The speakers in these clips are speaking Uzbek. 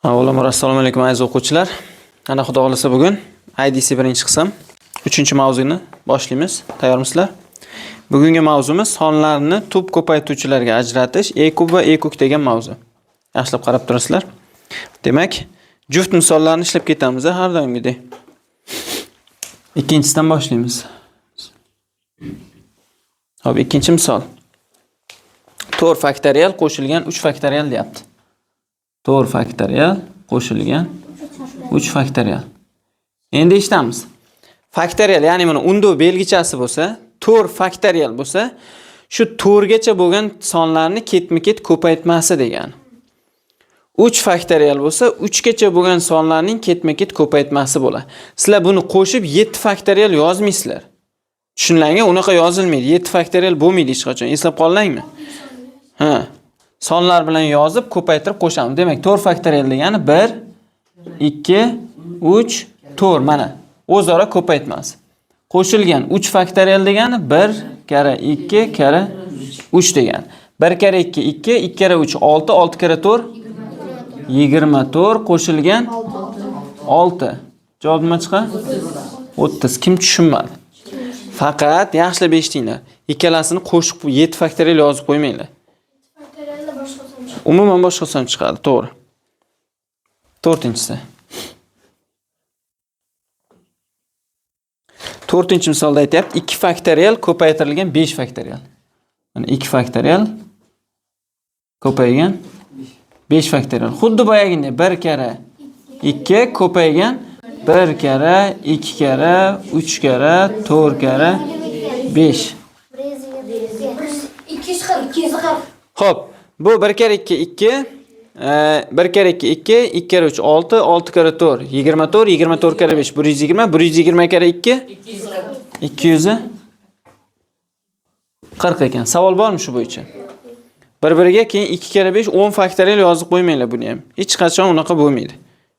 Avvalambor assalomu alaykum aziz o'quvchilar. Ana xudo xolasa bugun IDC birinchi qism 3-mavzuni boshlaymiz. Tayyormisizlar? Bugungi mavzumiz sonlarni tub ko'paytuvchilarga ajratish, e kub va e kuk degan mavzu. Yaxshilab qarab turasizlar. Demak, juft misollarni ishlab ketamiz har doimgidek. Ikkinchisidan boshlaymiz. Hop, ikkinchi misol. 4 faktorial qo'shilgan 3 faktorial deyapti. 4 faktorial qo'shilgan 3 faktorial. Endi eshitamiz. Faktorial, ya'ni mana unduv belgichasi bo'lsa, 4 faktorial bo'lsa, shu 4 gacha bo'lgan sonlarni ketma-ket ko'paytmasi degani. 3 faktorial bo'lsa, 3 gacha bo'lgan sonlarning ketma-ket ko'paytmasi bo'ladi. Sizlar buni qo'shib 7 faktorial yozmaysizlar. Tushunlangan, unaqa yozilmaydi. 7 faktorial bo'lmaydi hech qachon. Eslab qoldingmi? Ha. Sonlar bilan yozib ko'paytirib qo'shamiz. Demak, 4 faktorial degani 1, 2, 3, 4 mana o'zaro ko'paytmasi. Qo'shilgan 3 faktorial degani 1 kara 2 kara 3 degani. 1 kara 2 2, 2 kara 3 6, 6 kara 4 24 qo'shilgan 6. Javob nima chiqadi? 30. Kim tushunmadi? Faqat yaxshilab eshitinglar. Ikkalasini qo'shib 7 faktorial yozib qo'ymanglar. Umuman boshqa son chiqadi, to'g'ri. 4-inchisi. 4-misolda aytayapti, 2 faktorial ko'paytirilgan 5 faktorial. Mana 2 faktorial ko'paygan 5 faktorial. Xuddi boyagina 1 kara 2 ko'paygan 1 kara 2 kara 3 kara 4 kara 5. Xo'p, bu 1 kara 2 2, 1 kara 2 2, 2 kara 3 6, 6 kara 4 24, 24 kara 5 120, 120 kara 2 240 ekan. Savol bormi shu bo'yicha? Bir-biriga keyin 2 kara 5 10 faktorial yozib qo'ymanglar buni ham. Hech qachon unaqa bo'lmaydi.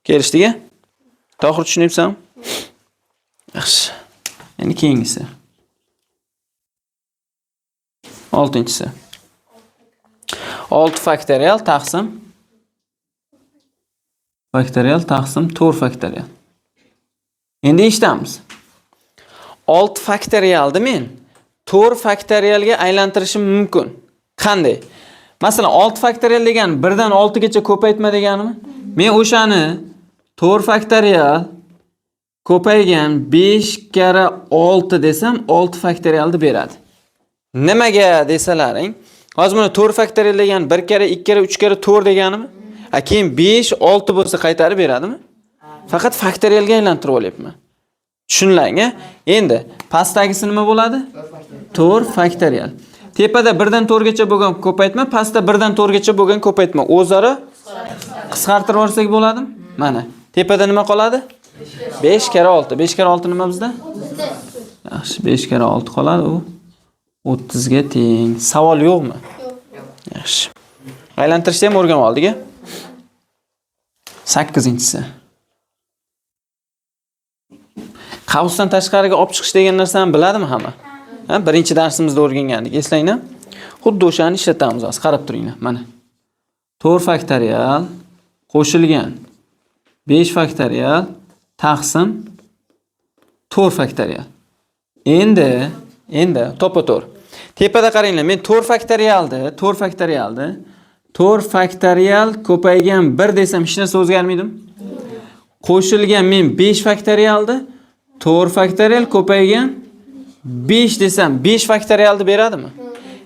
Kelishdiki? To'g'ri tushunyapsanmi? Yaxshi. Endi keyingisi. 6-inchisi. 6 faktorial taqsim 4 faktorial. Endi eshitamiz. 6 faktorialni men 4 faktorialga aylantirishim mumkin. Qanday? Masalan, 6 faktorial degani 1 dan 6 gacha ko'paytma deganimi? Men o'shani 4 faktorial ko'paygan 5 kara 6 desam 6 faktorialni beradi. Nimaga desalaring, hozir mana 4 faktorial degani 1 kara 2 kara 3 kara 4 deganimi? Keyin 5 6 bo'lsa qaytarib beradimi? Faqat faktorialga aylantirib olyapman. Tushunlang-a? Endi pastdagisi nima bo'ladi? 4 faktorial. Tepada 1 dan 4 gacha bo'lgan ko'paytma, pastda 1 dan 4 gacha bo'lgan ko'paytma o'zaro qisqartirib olsak bo'ladimi? Mana. Tepada nima qoladi? 5 kara 6. 5 kara 6 nima bizda? Yaxshi, 5 kara 6 qoladi u. 30 ga teng. Savol yo'qmi? Yo'q. Yaxshi. Aylantirishni ham o'rganib oldik-a? 8-inchisi. Qavsdan tashqariga olib chiqish degan narsani biladimi hamma? Birinchi darsimizda o'rgangandik. Eslanglar. Xuddi o'shani ishlatamiz hozir. Qarab turinglar. Mana. 4 faktorial qo'shilgan 5 faktorial taqsim 4 faktorial. Endi to'pa-to'g'ri. Tepada qaranglar, men 4 faktorial ko'paygan 1 desam hech narsa o'zgarmaydimi? Qo'shilgan men 5 faktorialni 4 faktorial ko'paygan 5 desam 5 faktorialni beradimi?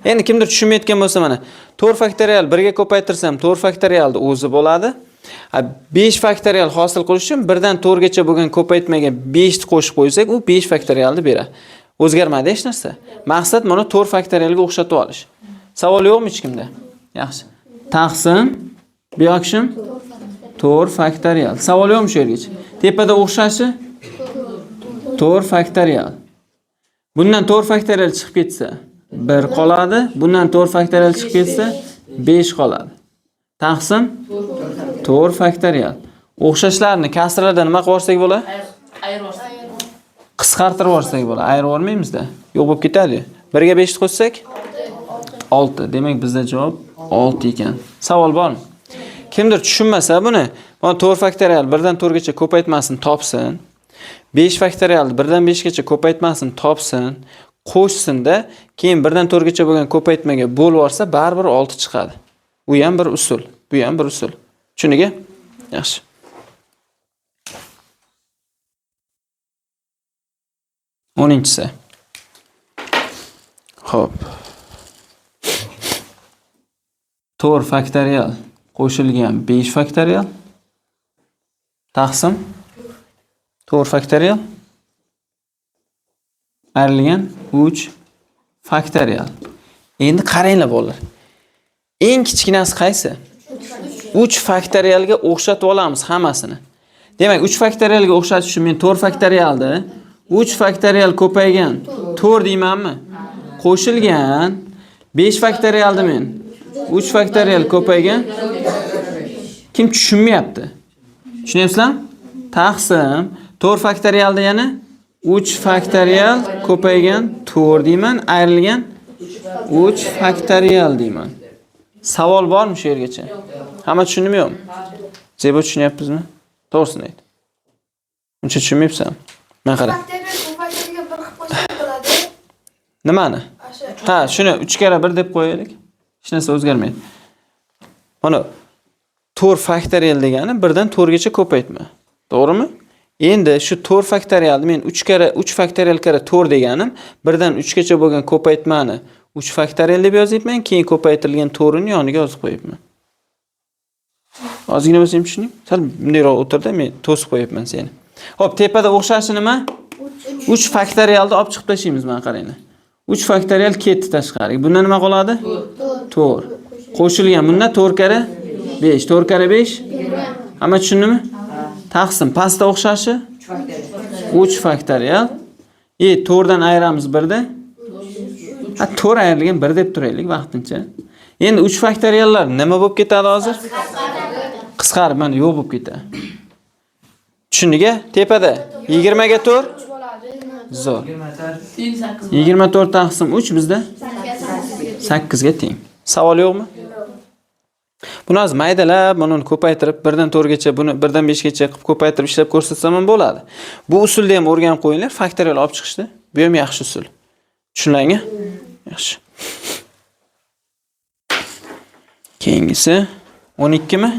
Endi kimdir tushunmayotgan bo'lsa mana 4 faktorial 1 ga ko'paytirsam 4 faktorialni o'zi bo'ladi. 5 faktorial hosil qilish uchun 1 dan 4 gacha bo'lgan ko'paytmaga 5 qo'shib qo'ysak, u 5 faktorialni beradi. O'zgarmadi hech narsa. Maqsad mana 4 faktorialga o'xshatib olish. Savol yo'qmi hech kimda? Yaxshi. Taqsim bu yoqishim 4 faktorial. Savol yo'qmi shu yergacha? Tepada o'xshashi 4 faktorial. Bundan 4 faktorial chiqib ketsa 1 qoladi, bundan 4 faktorial chiqib ketsa 5 qoladi. Taqsim 4 faktorial. O'xshashlarni kasralardan nima qilib olsak bo'ladi? Qisqartirib olsak bo'ladi. Ayirib olmaymiz-da. Yo'q bo'lib ketadi. 1 ga 5 qo'shsak 6. Demak bizda javob 6 ekan. Savol bormi? Kimdir tushunmasa buni, mana 4 faktorial 1 dan 4 gacha ko'paytmasini topsin. 5 faktorial 1 dan 5 gacha ko'paytmasini topsin. Qo'shsinda, keyin 1 dan 4 gacha bo'lgan ko'paytmaga bo'lib olsa, baribir 6 chiqadi. Bu ham bir usul, bu ham bir usul. Tushuniga? Yaxshi. O'ninchisi. Xo'p. 4 faktorial qo'shilgan 5 faktorial taqsim 4 faktorial ayrilgan 3 faktorial. Endi qaranglar bolalar. Eng kichkinasi qaysi? 3 faktorialga o'xshatib olamiz hammasini. Demak, 3 faktorialga o'xshatish uchun men 4 faktorialni 3 faktorial ko'paygan 4 deymanmi? Qo'shilgan 5 faktorialni men 3 faktorial ko'paygan kim tushunmayapti? Tushunyapsizlarmi? Taqsim 4 faktorialda yana 3 faktorial ko'paygan 4 deyman, ayrilgan 3 faktorial deyman. Savol bormi shu yergacha? Hamma tushundimi yo'qmi? Zebo tushunyapsizmi? To'g'risini ayt. Uncha tushunmayapsan. Men qara. Nimani? Ha, shuni 3 kara 1 deb qo'yaylik. Hech narsa o'zgarmaydi. Mana 4 faktorial degani 1 dan 4 gacha ko'paytma. To'g'rimi? Endi shu 4 faktorialni men 3 faktorial kara 4 deganim 1 dan 3 gacha bo'lgan ko'paytmani 3 faktorial deb yozyapman, keyin ko'paytirilgan 4 ni yoniga yozib qo'yibman. Ozgina bo'lsa ham tushuning. Sal bundayroq o'tirda men to'sib qo'yibman seni. Xo'p, tepada o'xshashi nima? 3 faktorialni olib chiqib tashlaymiz, mana qaranglar. 3 faktorial ketdi tashqariga. Bundan nima qoladi? 4. Qo'shilgan bundan 4 kara 5. 4 kara 5. Hamma tushundimi? Taqsim pastda o'xshashi 3 faktorial. 4 dan ayiramiz 1 da. 4 ayrilgan 1 deb turaylik vaqtincha. Endi 3 faktoriallar nima bo'lib ketadi hozir? Qisqarib mana yo'q bo'lib ketadi. Tushuniga? Tepada 20 ga 4 zo'r. 24 taqsim 3 bizda 8 ga teng. Savol yo'qmi? Buni hozir maydalab, buni ko'paytirib 1 dan 4 gacha, buni 1 dan 5 gacha qilib ko'paytirib ishlab ko'rsatsam ham bo'ladi. Bu usulni ham o'rganib qo'yinglar, faktorial olib chiqishda. Bu ham yaxshi usul. Tushunlangmi? Yaxshi. Keyingisi 12 mi?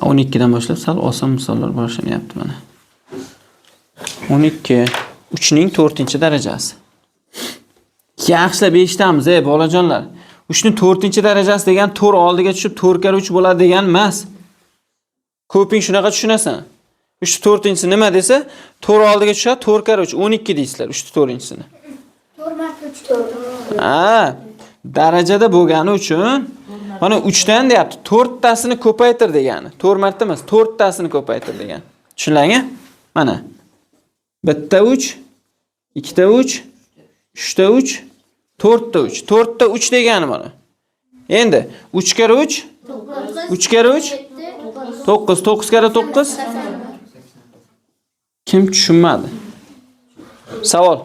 12 dan boshlab sal oson misollar boshlanyapti mana. 12 3 ning 4-darajasi. Yaxshilab eshitamiz, bolajonlar. 3 ning 4-darajasi degan 4 oldiga tushib 4 kara 3 bo'ladi degan emas. Ko'ping shunaqa tushunasan. 3 4-si nima desa, 4 oldiga tushadi 4 kara 3 12 deysizlar 3 4-sini. 4 marta 3 4. Ha, darajada bo'lgani uchun mana 3 dan deyapti. 4 tasini ko'paytir degani. 4 marta emas, 4 tasini ko'paytir degan. Tushunlangmi? Mana. Bitta 3, ikkita 3, 3ta 3, 4ta 3. 4ta 3 degani mana. Endi 3 kara 3, 3 kara 3, 9, 9 kara 9. Kim tushunmadi? Savol.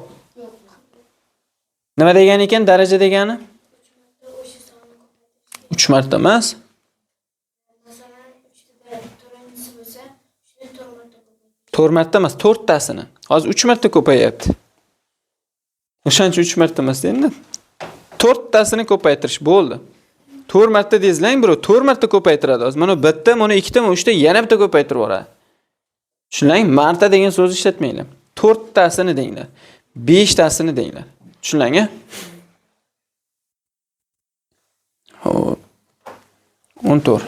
Nima degan ekan daraja degani? 3 marta emas. Masalan, 4-inchisi bo'lsa, shuni 4 marta ko'paytirib. 4 marta emas, 4 tasini. Hozir 3 marta ko'payyapti. O'shancha 3 marta emas endi. 4 tasini ko'paytirish bo'ldi. 4 marta dezlang, bro, 4 marta ko'paytiradi. Hozir mana bitta, mana ikkita, mana uchta yana bitta ko'paytirib yuboradi. Tushunlang, marta degan so'zni ishlatmanglar. 4 tasini denglar. 5 tasini denglar. Tushunlang-a? Xo'p. 14.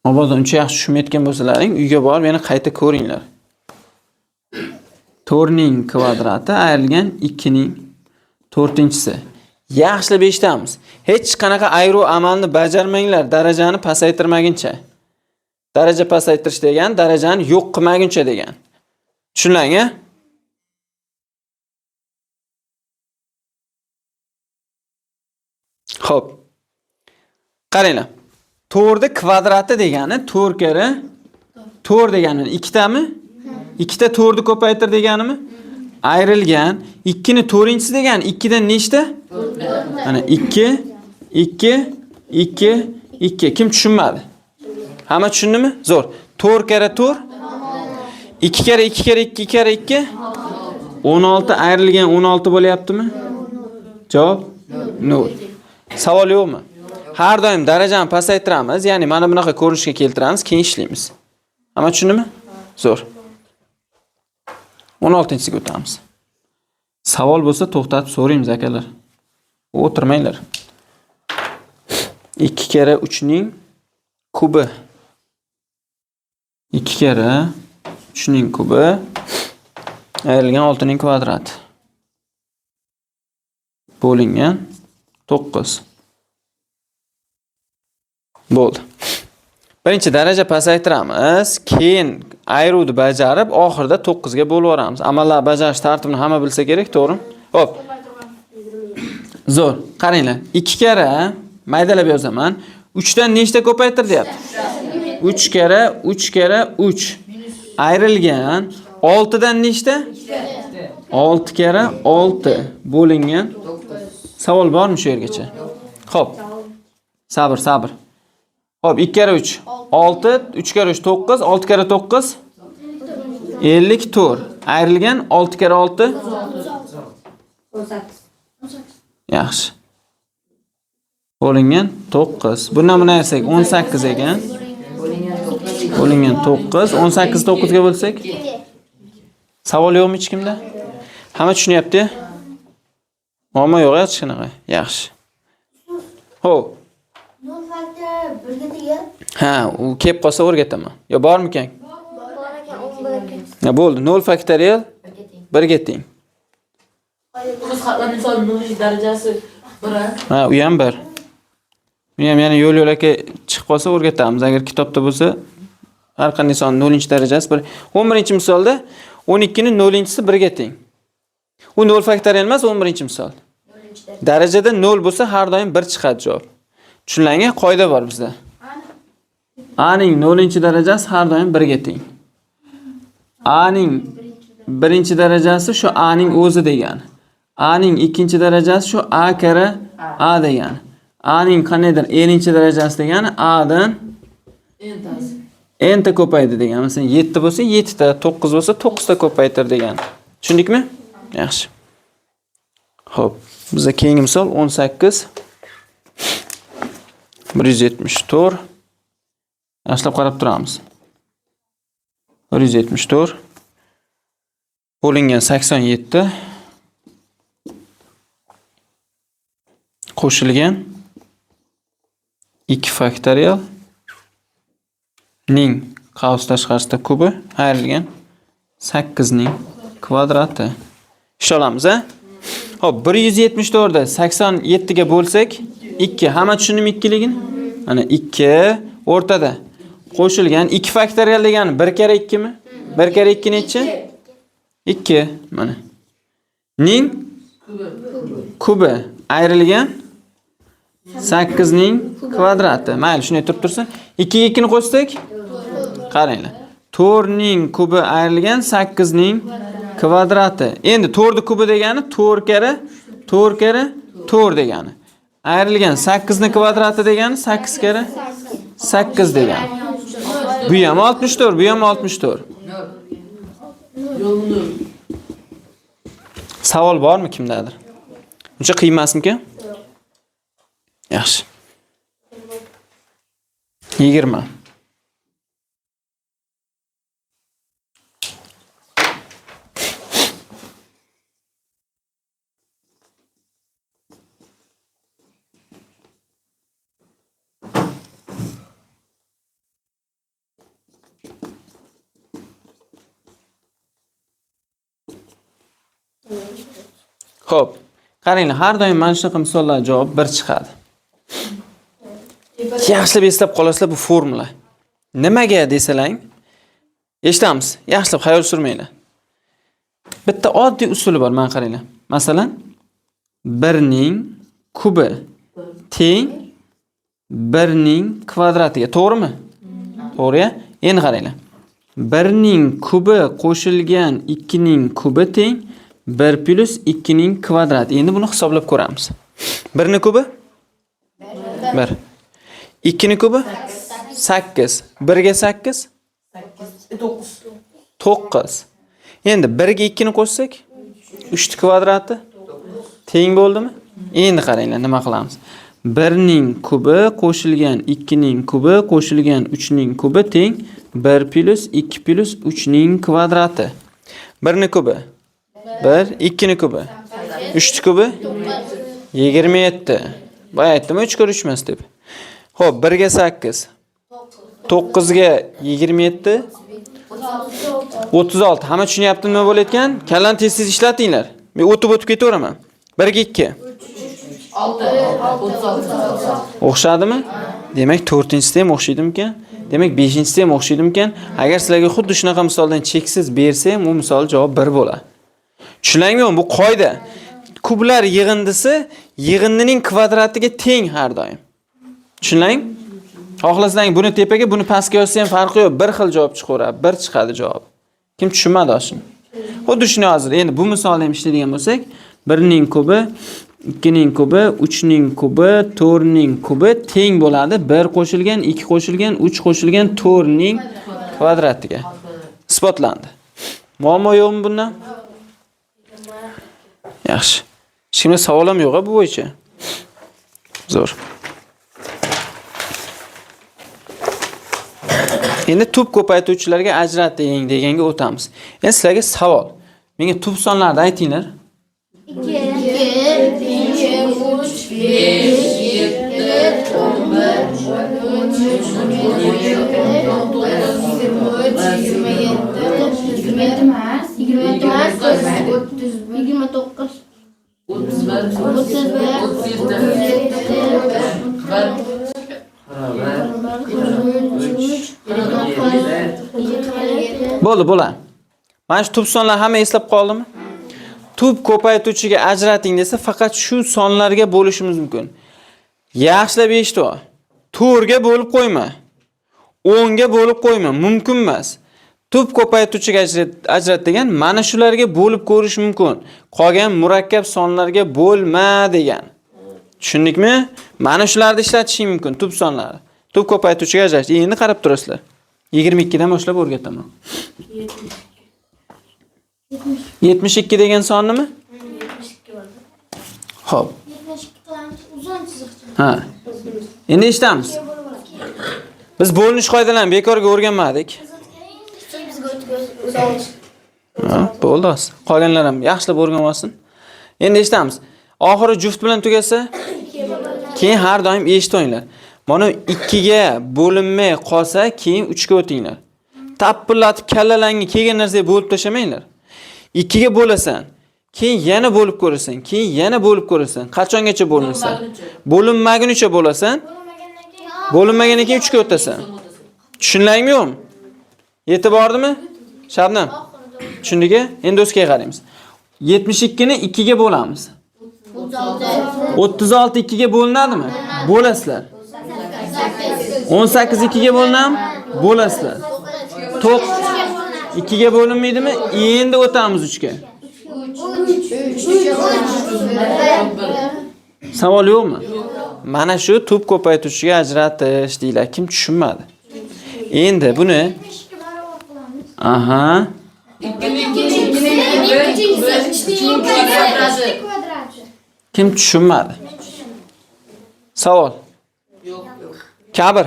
Mabodo uncha yaxshi tushunmayotgan bo'lsalaring, uyga borib yana qayta ko'ringlar. 4 ning kvadrati ayrilgan 2 ning 4-si. Yaxshilab eshitamiz. Hech qanaqa ayru amalni bajarmanglar, darajani pasaytirmaguncha. Daraja pasaytirish degan darajani yo'q qilmaguncha degan. Tushunlang-a? Xo'p. Qaranglar. 4 ni kvadrati degani 4 kara 4 degani ikkitami? Ikkita 4 ni ko'paytir deganimi? Ayrilgan 2 ni 4-si degani 2 dan nechta? Mana 2 2, 2, 2. Kim tushunmadi? Hamma tushundimi? Zo'r. 4 kere 4. 2 kere 2 kere 2 kere 2. 16 ayrilgan 16 bo'lyaptimi? Javob 0. Savol yo'qmi? Har doim darajani pasaytiramiz, ya'ni mana bunaqa ko'rinishga keltiramiz, keyin ishlaymiz. Hamma tushundimi? Zo'r. 16-siga o'tamiz. Savol bo'lsa to'xtatib so'raymiz akalar. O'tirmanglar. 2 kere 3 ning kubi. 2 kere 3 ning kubi ayrilgan 6 ning kvadrati. Bo'lingan 9. Bo'ldi. Birinchi daraja pasaytiramiz, keyin ayruvni bajarib, oxirida 9 ga bo'lib yuboramiz. Amallar bajarish tartibini hamma bilsa kerak, to'g'rimi? Xo'p. Zo'r. Qaranglar. 2 kere maydalab yozaman. 3 dan nechta ko'paytir deyapti? 3 kere 3 kere 3. Ayrilgan 6 dan nechta? 6 kere 6 bo'lingan 9. Savol bormi shu yergacha? Xo'p. Sabr, sabr. Xo'p, 2 kere 3 6, 3 kere 3 9, 6 kere 9 54. Ayrilgan 6 kere 6 18. yaxshi. Bo'lingan 9. Bundan buni ayirsak 18 ekan. Bo'lingan 9. 18 9 ga bo'lsak? Savol yo'qmi hech kimda? Hamma tushunyapti? Muammo yo'q hech qanaqa. Yaxshi. Xo'p. 0 faktor 1 ga tegar. Ha, u kelib qolsa o'rgataman. Yo bormikan? Bor ekan 11 ga. Ya bo'ldi. 0 faktorial 1 ga teng. Biz xatlar misol 0 darajasi 1. Ha, u ham 1. Buni ham yana yo'l-yo'lakay chiqib qolsa o'rgatamiz. Agar kitobda bo'lsa har qanday son 0-darajasi 1. 11-misolda 12 ning 0-si 1 ga teng. U 0 faktorial emas, 11-misol. Darajada 0 bo'lsa har doim 1 chiqadi javob. Tushunlangan qoida bor bizda. A ning 0-darajasi har doim 1 ga teng. A ning 1-darajasi shu A ning o'zi degani. A ning 2-darajasi shu A kare A degani. A ning qanaydir 50-darajasi degani A dan n ta ko'paydi degani. Masalan 7 bo'lsa 7 ta, 9 bo'lsa 9 ta ko'paytir degani. Tushundikmi? Yaxshi. Xo'p, bizga keyingi misol 18 174. Yaxshilab qarab turamiz. 174 bo'lingan 87 qo'shilgan 2 faktorial ning qavs tashqarisida kubi ayrilgan 8 ning kvadrati. Ish olamiz, a? Xo'p, 174 da 87 ga bo'lsak, 2. Hamma tushundimi 2ligini? Mana 2 o'rtada qo'shilgan 2 faktorial degani 1 kere 2 mi? 1 kere 2 nechi? 2. Mana. Ning kubi ayrilgan 8 ning kvadrati. Mayli, shunday turib tursa, 2 ga 2 ni qo'shsak, qaranglar. 4 ning kubi ayrilgan 8 ning kvadrati. Endi 4 ning kubi degani 4 kere 4 kere 4 degani. Ayrilgan 8 ning kvadrati degani 8 kere 8 degani. Bu ham 64, bu ham 64. Savol bormi kimdadir? Uncha qiyin emasmi-ki? Yaxshi. 20. Xo'p, qaranglar, har doim mana shunaqa misollar javob 1 chiqadi. Yaxshilab eslab qolasizlar bu formula. Nimaga desalang, eshitamiz. Yaxshilab xayol surmanglar. Bitta oddiy usuli bor, mana qaranglar. Masalan, 1 ning kubi teng 1 ning kvadratiga, to'g'rimi? To'g'ri-ya? Endi qaranglar. 1 ning kubi qo'shilgan 2 ning kubi teng 1 plus 2 ning kvadrati. Endi buni hisoblab ko'ramiz. 1 ning kubi 1. 2 ni kubi 8. 1 ga 8 9. 9. Endi 1 ga 2 ni qo'shsak 3 kvadrati teng bo'ldimi? Endi qaranglar nima qilamiz. 1 ning kubi qo'shilgan 2 ning kubi qo'shilgan 3 ning kubi teng 1 plus 2 plus 3 ning kvadrati. 1 ni kubi 1, 2 ni kubi 3 ni kubi 27. Boya aytdim 3 kir 3 emas deb. Xo'p, 1 ga 8 9 ga 27 36. Hamma tushunyapti nima bo'layotgan? Kallan tez-tez ishlatinglar. Men o'tib ketaveraman. 1 ga 2 6. 36. o'xshadimi? Demak, 4-da ham o'xshaydimikan? Demak, 5-da ham o'xshaydimikan? Agar sizlarga xuddi shunaqa misoldan cheksiz bersam, u misol javob 1 bo'ladi. Tushunarlimi? Bu qoida. Kublar yig'indisi yig'indining kvadratiga teng har doim. Tushunarlimi? Xohlasang buni tepaga, buni pastga yozsa ham farqi yo'q. Bir xil javob chiqaveradi, bir chiqadi javob. Kim tushunmadi oshini? Xuddi shuni hozir. Endi bu misolda ham ishlaydigan bo'lsak, 1 ning kubi 2 ning kubi, 3 ning kubi, 4 ning kubi teng bo'ladi. 1 qo'shilgan, 2 qo'shilgan, 3 qo'shilgan 4 ning kvadratiga. Isbotlandi. Muammo yo'qmi bundan? Yaxshi. Hech kimda savol ham yo'q bu bo'yicha. Zo'r. Endi tub ko'paytuvchilarga ajrating deganga o'tamiz. Endi sizlarga savol. Menga tub sonlarni aytinglar. 27 Bo'ldi. Mana shu tub sonlar hamma eslab qoldimi? Tub ko'paytuvchiga ajrating desa, faqat shu sonlarga bo'lishimiz mumkin. Yaxshilab eshitib ol. 4 ga bo'lib qo'yma. 10 ga bo'lib qo'yma, mumkin emas. Tub ko'paytuvchiga ajrat degan mana shularga bo'lib ko'rish mumkin. Qolgan murakkab sonlarga bo'lma degan. Tushundikmi? Mana shularni ishlatishing mumkin tub sonlarni. Tub ko'paytuvchiga ajratish. Endi qarab turasizlar. 22 dan boshlab o'rgataman. 72 degan son nima? 72 bo'ldi. Xo'p. 72 qilamiz. Uzun chiziqcha. Ha. Endi eshitamiz. Biz bo'linish qoidalarini bekorga o'rganmadik. Bizga o'tib Ha, bo'ldi. Qolganlar ham yaxshilab o'rganib olsin. Endi eshitamiz. Oxiri juft bilan tugasa, keyin har doim eshitinglar. Mana 2 ga bo'linmay qolsa, keyin 3 ga o'tinglar. Tappillatib kallalangga kelgan narsaga bo'lib tashamanglar. 2 ga bo'lasan, keyin yana bo'lib ko'rasan, keyin yana bo'lib ko'rasan. Qachongacha bo'linsa? Bo'linmagunicha bo'lasan. Bo'linmagandan keyin 3 ga o'tasan. Tushunlaymi yo'qmi? Yetib bordimi? Shabnam. Tushundiga? Endi o'zga qaraymiz. 72 ni 2 ga bo'lamiz. 36 2 ga bo'linadimi? Bo'lasizlar. 18 2 ga bo'linam? Bo'lasizlar. 2 ga bo'linmaydimi? Endi o'tamiz 3 ga. Savol yo'qmi? Mana shu tub ko'paytuvchiga ajratish deylar. Kim tushunmadi? Endi buni aha. Kim tushunmadi? Savol. Yo'q. Kabir.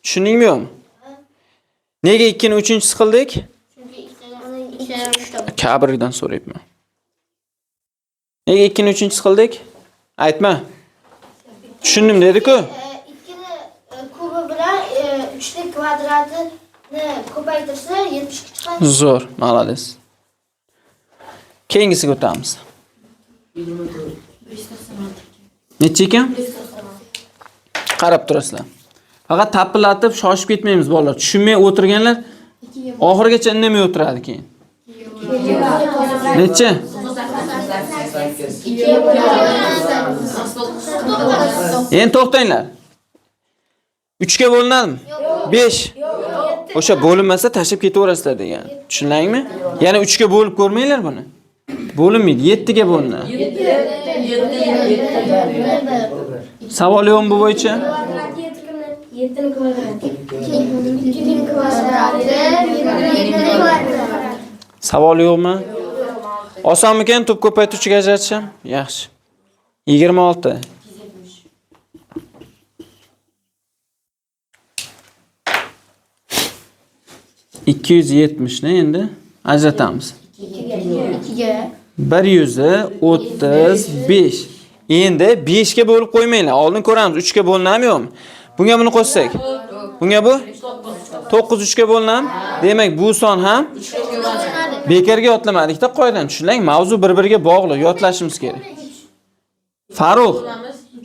Tushundingmi yo'qmi? Nega 2 ni 3-inchisi qildik? Kabirdan so'rayapman. Nega 2 ni 3-inchisi qildik? Aytma. Tushundim dedi-ku. 2 ni kubi bilan 3 ning kvadratini ko'paytirsa 72 chiqadi. Zo'r, malades. Keyingisiga o'tamiz. 24. Necha ekan? Qarab turasizlar. Faqat tapillatib shoshib ketmaymiz bolalar. Tushunmay o'tirganlar oxirigacha indamay o'tiradi keyin. Necha? 2 Endi to'xtanglar. 3 ga bo'linadimi? 5. O'sha bo'linmasa tashib ketaverasizlar degan. Tushundingmi? Yana 3 ga bo'lib ko'rmanglar buni. Bo'linmaydi, 7 ga bo'linadi. 7. Savol yo'qmi bu bo'yicha? Kvadrati 7 kvadrati. 2 kvadrati 7 kvadrati. Savol yo'qmi? Osonmikan to'p ko'paytiruvchiga ajratishim? Yaxshi. 26. 270 ni endi ajratamiz. 2ga 135. Endi 5 ga bo'lib qo'ymanglar. Oldin ko'ramiz 3 ga bo'linami yo'qmi? Bunga buni qo'shsak. Bunga bu 9 3 ga bo'linami? Demak, bu son ham bekarga yotlamadik-da qoidadan tushunlang. Mavzu bir-biriga bog'liq, yotlashimiz kerak. Farruh,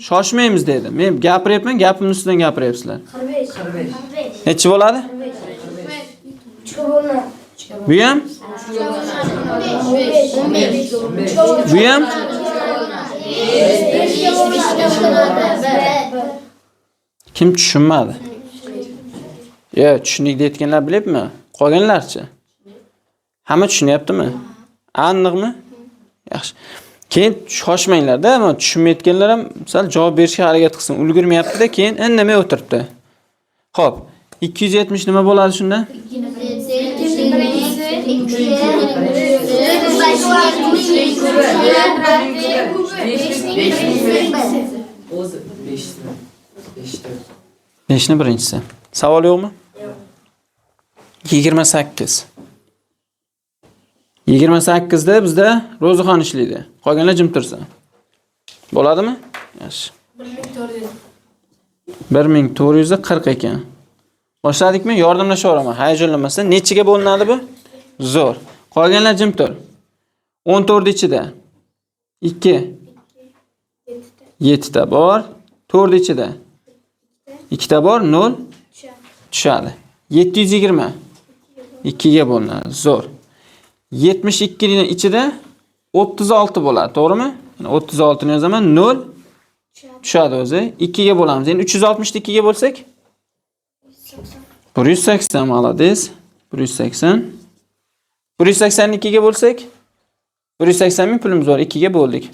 shoshmaymiz dedi. Men gapiryapman, gapimning ustidan gapiryapsizlar. 45. Nechi bo'ladi? 3 ga bo'linadi. Bu ham? 15. Bu ham? Kim tushunmadi? Yo, tushundik deyotganlar bilyapmi? Qolganlarchi? Hamma tushunyaptimi? Aniqmi? Yaxshi. Keyin shoshmanglar-da, ama tushunmayotganlar ham sal javob berishga harakat qilsin. Ulgurmayapti-da, keyin indamay o'tiribdi. Xo'p, 270 nima bo'ladi shunda? O'zi 5'ti. 5 ni birinchisi. Savol yo'qmi? 28. 28 da bizda Ro'zixon ishlaydi. Qolganlar jim tursa. Bo'ladimi? Yaxshi. 1440 ekan. Boshladikmi? Yordamlashaveraman. Hayajonlanmasdan. Nechiga bo'linadi bu? Zo'r. Qolganlar jim tur. 14 ichida 2 7 ta bor. 4 ichida 2 ta bor, 0 tushadi. 720 2 ga bo'linadi. Zo'r. 72 ning ichida 36 bo'ladi, to'g'rimi? 36 ni yozaman, 0 tushadi o'zi. 2 ga bo'lamiz. Endi 360 ni 2 ga bo'lsak 180, malades. 180. 180 ni 2 ga bo'lsak 180 ming pulimiz bor, 2 ga bo'ldik.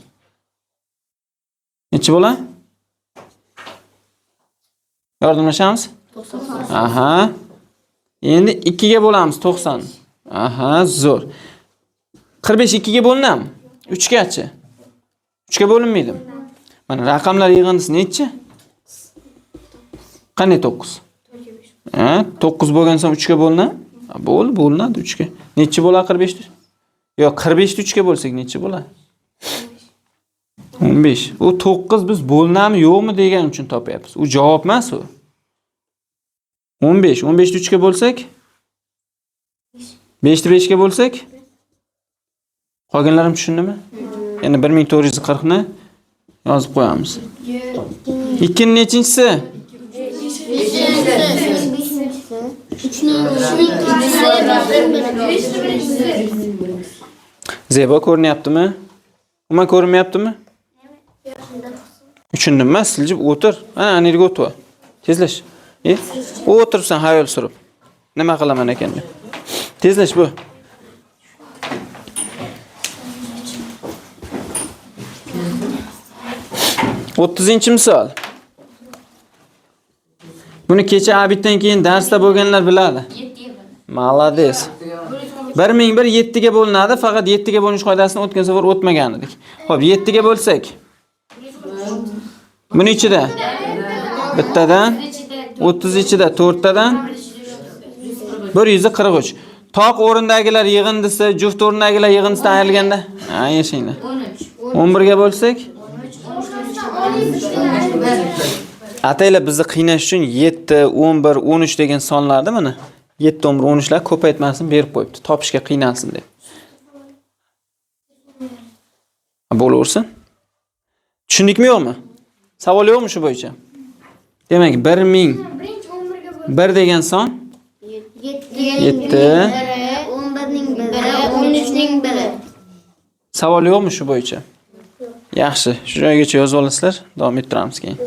Nechi bo'ladi? Yordamlashamiz? 90. Aha. Endi 2 ga bo'lamiz, 90. Aha, zo'r. 45 2 ga bo'linam. 3 gachi. 3 ga bo'linmaydi. Mana raqamlar yig'indisi nechi? Qanday 9? Ha, 9 bo'lgan so'ng 3 ga bo'linam. Bo'linadi 3 ga. Nechi bo'ladi 45? Yo'q, 45 ni 3 ga bo'lsak nechi bo'ladi? 15. U 9 biz bo'linami yo'qmi degan uchun topyapmiz. U javob emas u. 15. 15 ni 3 ga bo'lsak 5 ni 5 ga bo'lsak qolganlarim tushundimi? Endi 1440 ni yozib qo'yamiz. 2 ning nechinchisi? 3 Zebo ko'rinyaptimi? Umuman ko'rinmayaptimi? Tushundim emas, siljib o'tir. Ana, anirga o'tir. Tezlash. O'tiribsan hayol surib. Nima qilaman ekan deb. Tezlash bu. O'ttizinchi misol. Buni kecha abitdan keyin darsda bo'lganlar biladi. Malades. 1001 7 ga bo'linadi, faqat 7 ga bo'linish qoidasini o'tgan safar o'tmagan edik. Xo'p, 7 ga bo'lsak. Buni ichida bittadan 30 ichida 4 tadan 143. Toq o'rindagilar yig'indisi, juft o'rindagilar yig'indisidan ayrilganda, ha, yashanglar. 11 ga bo'lsak, ataylar bizni qiynash uchun 7, 11, 13 degan sonlarni mana 7, 11, 13lar ko'paytmasini berib qo'yibdi, topishga qiynalsin deb. Bo'laversin. Tushundikmi yo'qmi? Savol yo'qmi shu bo'yicha? Demak, 1001 degan son 7, 11 ning 1, 13 ning 1. savol yo'qmi shu bo'yicha? Yaxshi, shu joygacha yozib olasizlar, davom ettiramiz keyin.